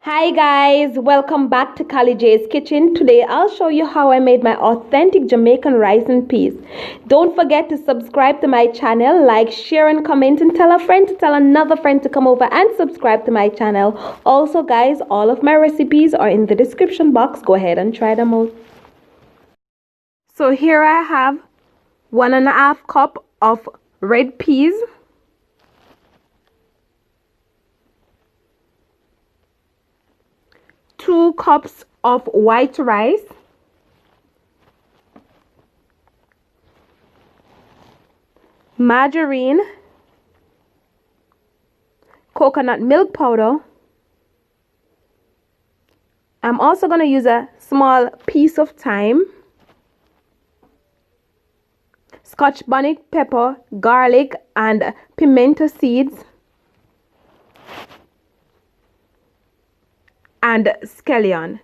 Hi guys, welcome back to Callie J's Kitchen. Today I'll show you how I made my authentic Jamaican rice and peas. Don't forget to subscribe to my channel, like, share and comment, and tell a friend to tell another friend to come over and subscribe to my channel. Also guys, all of my recipes are in the description box. Go ahead and try them out. So here I have 1.5 cup of red peas. 2 cups of white rice, margarine, coconut milk powder. I'm also going to use a small piece of thyme, Scotch bonnet pepper, garlic and pimento seeds, and Escallion.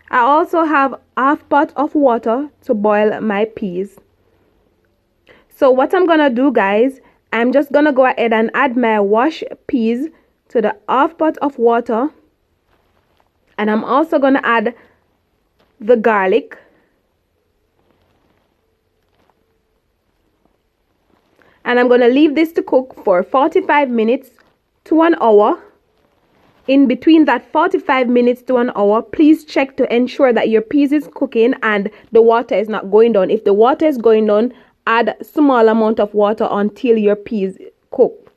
I also have half pot of water to boil my peas. So what I'm gonna do guys, I'm just gonna go ahead and add my washed peas to the half pot of water, and I'm also gonna add the garlic, and I'm going to leave this to cook for 45 minutes to 1 hour. In between that 45 minutes to 1 hour, please check to ensure that your peas is cooking and the water is not going down. If the water is going down, add small amount of water until your peas cook.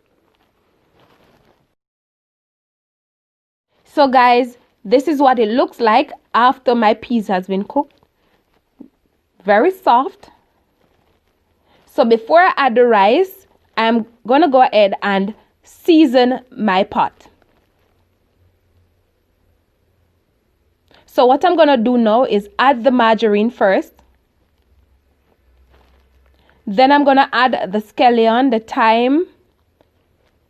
So guys, this is what it looks like after my peas has been cooked. Very soft. So before I add the rice, I'm going to go ahead and season my pot. So what I'm going to do now is add the margarine first. Then I'm going to add the scallion, the thyme,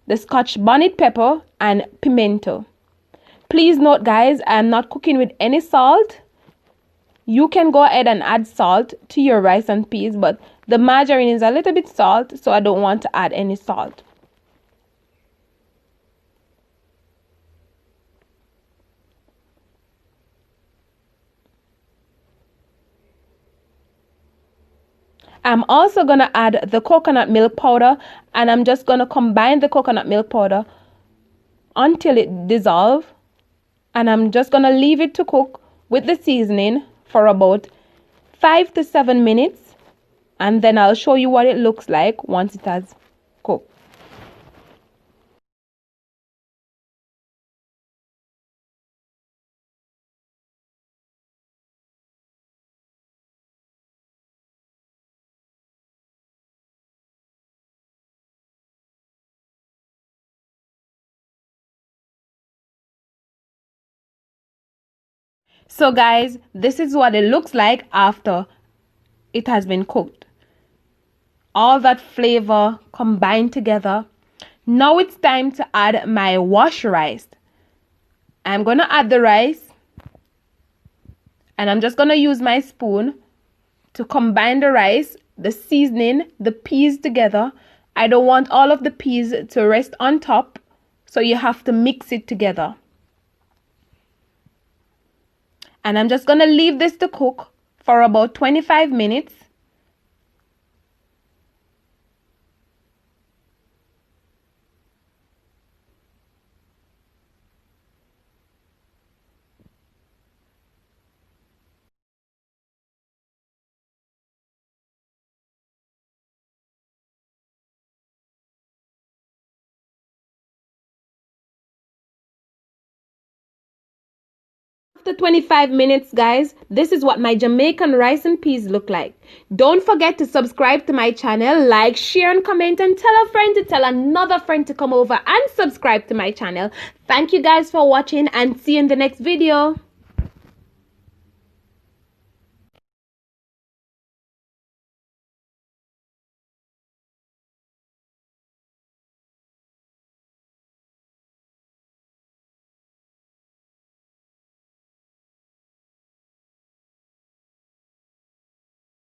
the Scotch bonnet pepper and pimento. Please note guys, I'm not cooking with any salt. You can go ahead and add salt to your rice and peas, but the margarine is a little bit salt, so I don't want to add any salt. I'm also going to add the coconut milk powder, and I'm just going to combine the coconut milk powder until it dissolves, and I'm just going to leave it to cook with the seasoning for about 5 to 7 minutes, and then I'll show you what it looks like once it has cooked. So guys, this is what it looks like after it has been cooked. All that flavor combined together. Now it's time to add my washed rice. I'm going to add the rice, and I'm just going to use my spoon to combine the rice, the seasoning, the peas together. I don't want all of the peas to rest on top, so you have to mix it together. And I'm just going to leave this to cook for about 25 minutes. After 25 minutes guys, this is what my Jamaican rice and peas look like. Don't forget to subscribe to my channel, like, share and comment, and tell a friend to tell another friend to come over and subscribe to my channel. Thank you guys for watching, and see you in the next video.